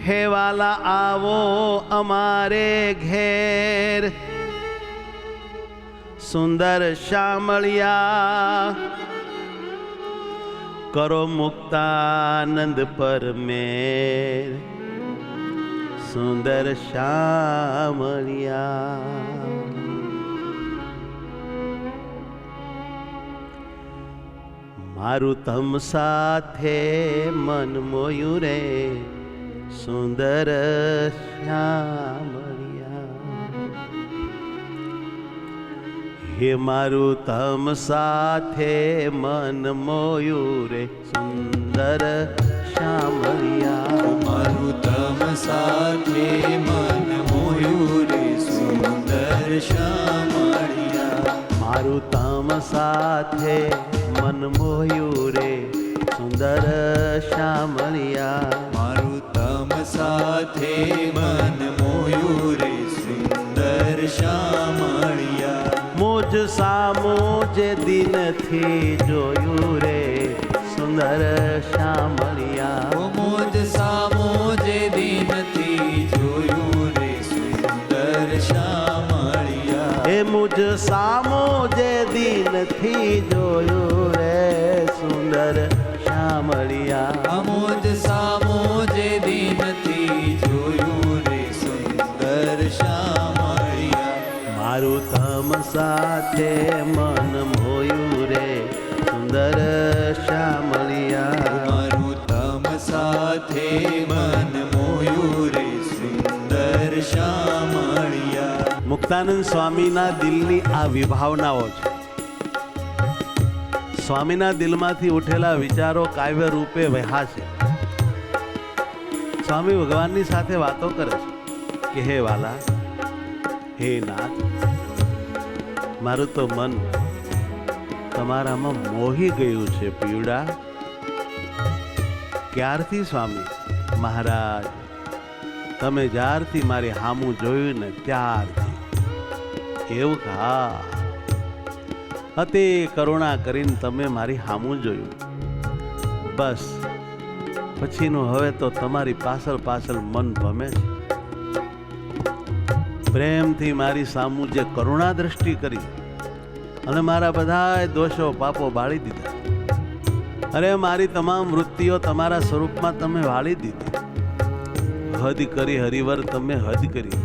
હે વાલા આવો અમારે ઘેર, સુંદર શામળિયા કરો મુક્તાનંદ પર મેર, સુંદર શામળિયા. મારું તમ સાથે મન મોયું રે, સુંદર શ્યામળિયા. હે મારું તમ સાથે મન મોયું રે, સુંદર શ્યામળિયા. મારું તમ સાથે મન મોયું રે, સુંદર શ્યામળિયા. મારું તમ સાથે મન મોયું રે, સુંદર શ્યામળિયા. મારું તમ સાથે મન મોયું રે, સુંદર શ્યામળિયા. મુજ સામો જે દિનથી જોયું રે, સુંદર શ્યામળિયા. મોજ સામો જે દિનથી જોયું રે, સુંદર શ્યામળિયા. એ મુજ સામો જે દિનથી જોયું રે, સુંદર શ્યામળિયા. મોજ સામો જે દિનથી જોયું રે, સુંદર શ્યામળિયા. મારું તમ સાથે મન મોયું રે, સુંદર શ્યામળિયા. મારું તમ સાથે મન મોયું રે, સુંદર શ્યામળિયા. મુક્તાનંદ સ્વામીના દિલની આ વિભાવનાઓ છે. સ્વામીના દિલમાંથી ઉઠેલા વિચારો કાવ્ય રૂપે વહ્યા છે. સ્વામી ભગવાનની સાથે વાતો કરે છે કે હે વાલા, હે નાથ, મારું તો મન તમારામાં મોહી ગયું છે પીવડા. ક્યારથી સ્વામી મહારાજ? તમે જ્યારથી મારી હામું જોયું ને ત્યારથી. એવું હા, અતિ કરુણા કરીને તમે મારી હામું જોયું, બસ પછીનું હવે તો તમારી પાછળ પાછળ મન ભમે છે. પ્રેમથી મારી સામું જે કરુણા દ્રષ્ટિ કરી અને મારા બધા દોષો પાપો બાળી દીધા. અરે મારી તમામ વૃત્તિઓ તમારા સ્વરૂપમાં તમે વાળી દીધી. હદ કરી હરિવર, તમે હદ કરી.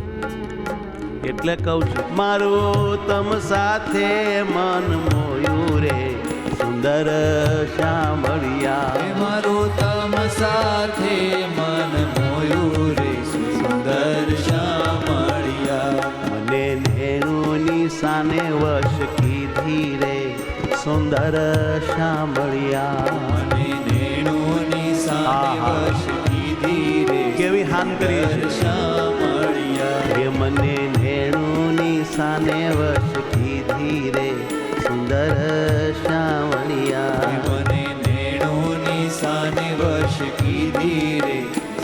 એટલે કહું છું, મારું તમ સાથે મન મોયું રે, સુંદર શ્યામળિયા. મારું તમ સાથે મન મોયું રે, સુંદર શ્યામળિયા. મને નેણુની સાને વશ કીધી રે, સુંદર શ્યામળિયા. મને નેણુની સાને વશ કીધી રે, કેવી હાન કરી છે શ્યામળિયા. હે મને નેણુની સાને વશ કીધી રે, સુંદર શ્યામળિયા. મને નેણુની સાને વશ કીધી રે,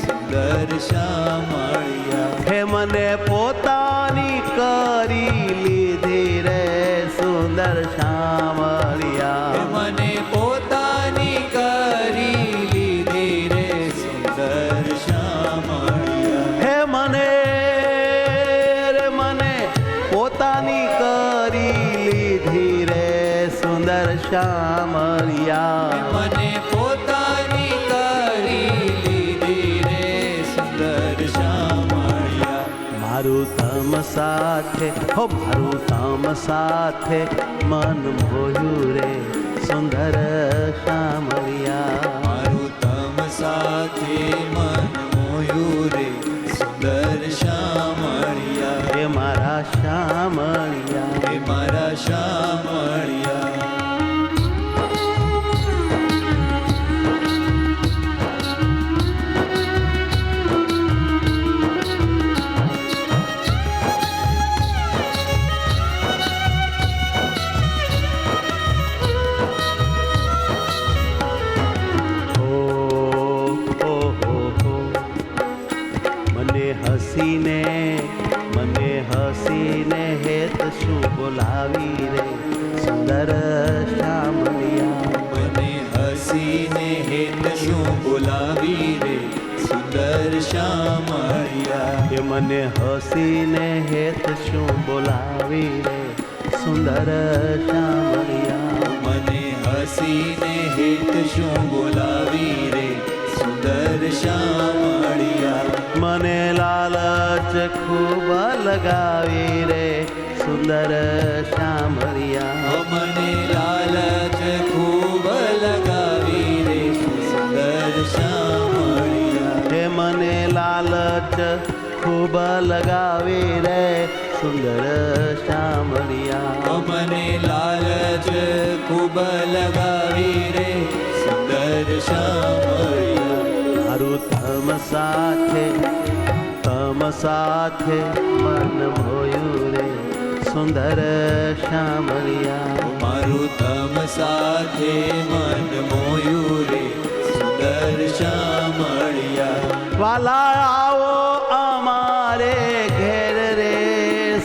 સુંદર શ્યામળિયા. હે મને પોતાની કરી લીધી રે, સુંદર શ્યામળિયા. મને પોતાની કરી લીધી રે, સુંદર શ્યામળિયા. હે મને પોતાની કરી લીધી રે, સુંદર શ્યામળિયા. મને પોતાની કરી લીધી રે, સુંદર શ્યામળિયા. મારું તમ સાથે, હો મારું તમ સાથે મન મોયું રે, સુંદર શ્યામળિયા. મારું તમ સાથે મન મોયું રે, સુંદર શ્યામળિયા. હે મારા શ્યામળિયા. હે મારા શ્યામળિયા. મને હસીને હેત શું બોલાવી રે, સુંદર શ્યામળિયા. મને હસીને હેત શું બોલાવી રે, સુંદર સુંદર શ્યામળિયા એ મને હસીને હેત શું બોલાવી રે સુંદર શ્યામળિયા મને હસીને હેત શું બોલાવી રે સુંદર શ્યામળિયા મને લાલચ ખૂબ લગાવી રે સુંદર શ્યામળિયા મને લાલચ ખૂબ લગાવી રે સુંદર શ્યામળિયા હે મને લાલચ ખૂબ લગાવી રે સુંદર શ્યામળિયા મને લાલચ ખૂબ લગાવી રે સુંદર શ્યામળિયા મારું તમ સાથે મન મોયું રે સુંદર શ્યામળિયા મારું તમ સાથે મન મોયું રે સુંદર શ્યામળિયા વાલા આવો અમારે ઘેર રે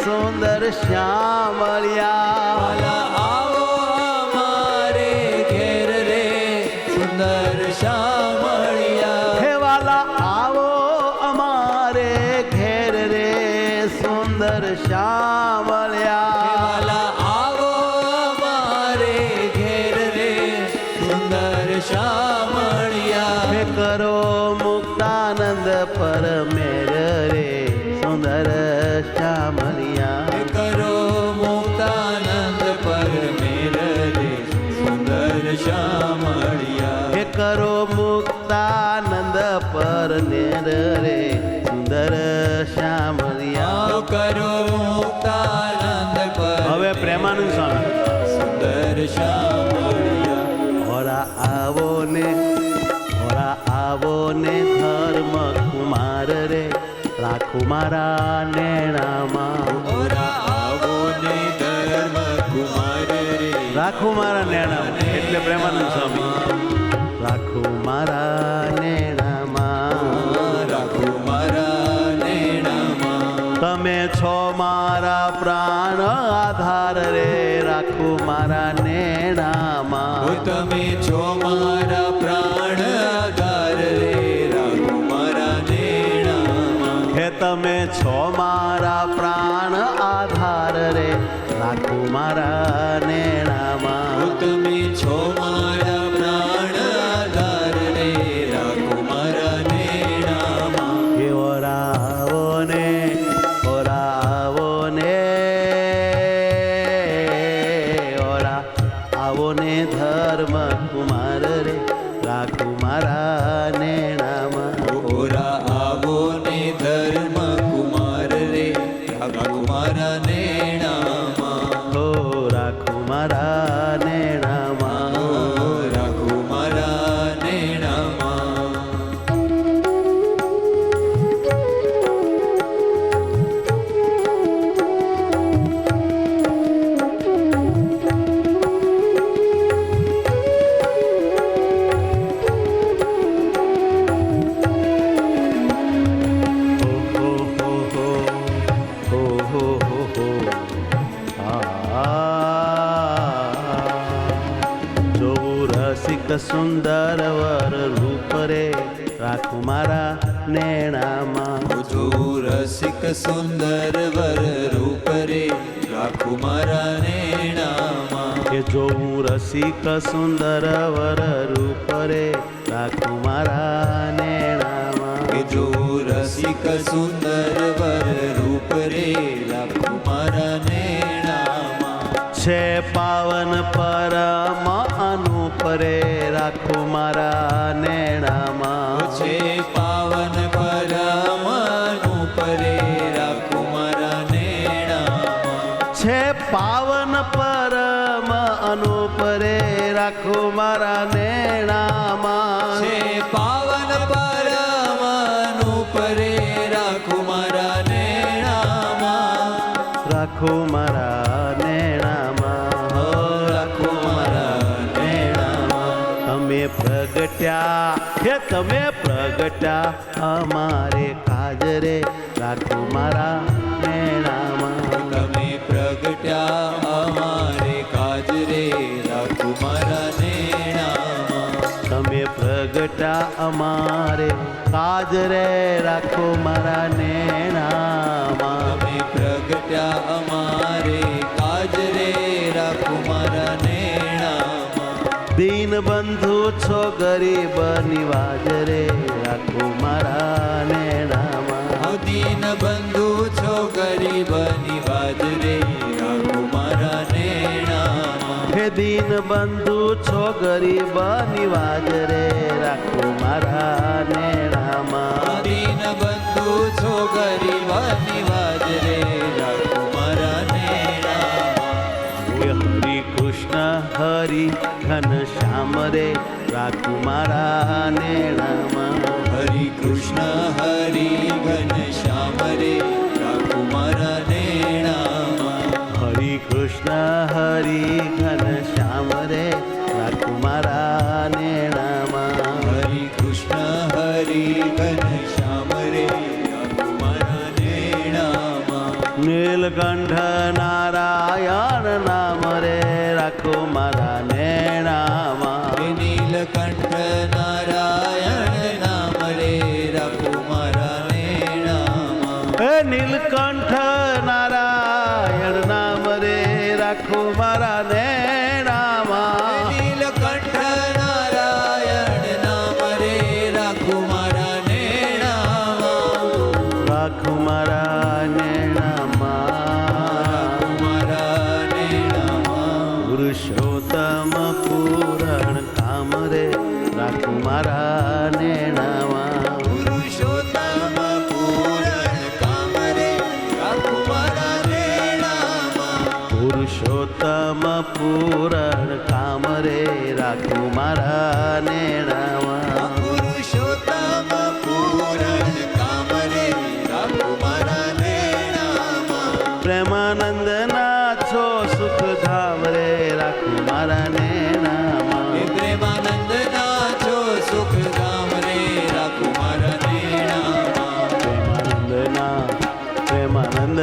સુંદર શ્યામળિયા વાલા આવો અમારે ઘેર રે સુંદર શ્યામળિયા હે વાલા આવો અમારે ઘેર રે સુંદર શ્યામળિયા વાલા આવો અમારે ઘેર રે સુંદર શ્યામળિયા હે કરો મુક્તાનંદ પર મેર રે સુંદર શ્યામળિયા કરો મુક્તાનંદ પર મેર રે સુંદર શ્યામળિયા હે કરો મુક્તાનંદ પર નેર રે સુંદર શ્યામળિયા કરો મુક્તાનંદ પર હવે પ્રેમાનંદ સ્વામી સુંદર શ્યામળિયા ઓરા આવો ને ધર્મ કુમાર રે રાખું મારા નેણામાં ઓરા આવો ને ધર્મ કુમાર રે રાખું મારા નેણામાં એટલે પ્રેમાનંદ સ્વામી રાખું મારા નેણામાં રાખું મારા નેણામાં તમે છો મારા પ્રાણ આધાર રે રાખું મારા નેણામાં તમે છો મારા પ્રાણ આધાર રે રાખું મારા નેણામાં હે તમે છો મારા પ્રાણ આધાર રે રાખું મારા નેણામાં તમે છો મારા પ્રાણ આધાર રે રાખું મારા નેણામાં હે ઓરા આવો ને ધર્મ કુમાર રે રાખું મારા નેણામાં ઓરા આવો ને ધર્મ કુમાર રે રાખું મારા નેણામાં હો રાખું મારા નેણામાં રાખું મારા નેણામાં સુંદર વર રૂપ રે રાખું મારા નેણામાં જો રસિક સુંદર વર રૂપ રે રાખું મારા નેણામાં કે જોઉં રસિક સુંદર વર રૂપ રે રાખું મારા નેણામાં કે જો રસિક સુંદર વર રૂપ રે રાખું મારા નેણામાં છે પાવન પરમ અનુપરે રાખું મારા નેણામાં છે પાવન પરમાનું પરે રાખું મારા નેણામાં છે પાવન પરમ અનુપરે રાખું મારા નેણામાં છે પાવન પરમાનું પરે રાખું મારા નેણામાં રાખું મારા નેણામાં રાખું મારા નેણામાં તમે પ્રગટ્યા અમારે કાજરે રાખું મારા નેણામાં તમે પ્રગટ્યા અમારે કાજ રે રાખું મારા નેણામાં તમે પ્રગટ્યા અમારે કાજ રે રાખો મારા નેણામાં. તમે પ્રગટ્યા અમારે કાજ રે રાખો મારા નેણામાં. દીન બંધુ છો ગરીબ નિવાજ રે રાખો મારા નેણામાં. દીન બંધુ છો ગરીબ નિવાજ રે રાખો મારા નેણામાં. હે દીન બંધુ છો ગરીબ નિવાજ રે રાખો મારા નેણામાં. દીન બંધુ છો ગરીબ નિવાજ રે રાખો મારા નેણામાં. હે હરિ કૃષ્ણ હરિ ઘન શ્યામ રે રાખો મારા નેણામાં. હરિ કૃષ્ણ હરિ ઘન શ્યામ રે રાખો મારા નેણામાં. હરિ કૃષ્ણ હરિ ઘન શ્યામ રે રાખો મારા નેણામાં. હરિ કૃષ્ણ હરિ ઘન શ્યામ રે રાખો મારા નેણામાં. નીલકંઠ નારાયણ નામ રે રાખો મારા નેણામાં. નીલકંઠ નારાયણ નામ રે રાખો મારા નેણામાં. હે નીલકંઠ નારાયણ નામ રે રાખો મારા નેણામાં. નીલકંઠ નારાયણ નામ રે રાખો મારા નેણામાં. રાખો મારા નેણામાં. મારા નેણામાં. પુરુષોત્તમ પૂરણ કામ રે રાખો મારા નેણામાં. પુરુષોત્તમ પૂરણ કામ રે રાખો મારા નેણામાં. પુરુષોત્તમ પૂરણ કામ રે રાખો મારા નેણામાં. પુરુષોત્તમ પૂરણ કામ રે રાખો મારા નેણામાં. પ્રેમાનંદ ના છો સુખ ધામ રે રાખો મારા નેણામાં. હે પ્રેમાનંદ ના છો સુખ ધામ રે રાખો મારા નેણામાં. પ્રેમાનંદ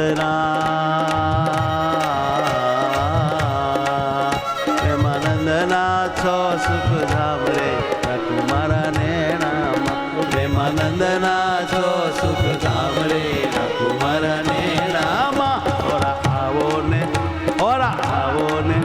ના છો સુખ ધામ રે રાખો મારા નેણામાં. પ્રેમાનંદ ના છો સુખ ધામ રે રાખો મારા નેણામાં. ઓરા આવો ને ઓરા આવો ને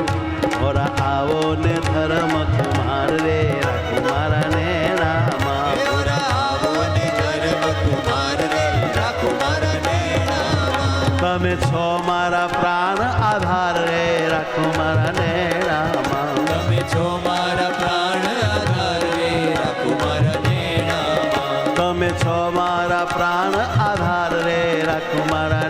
ઓરા આવો ને ધર્મ કુમાર રે રાખો મારા નેણામાં. હે ઓરા આવો ને ધર્મ કુમાર રે રાખો મારા નેણામાં. તમે છો મારા પ્રાણ આધાર રે રાખો મારા નેણામાં. તમે છો મારા પ્રાણ આધાર રે રાખો મારા નેણામાં. તમે છો મારા પ્રાણ આધાર રે રાખો મારા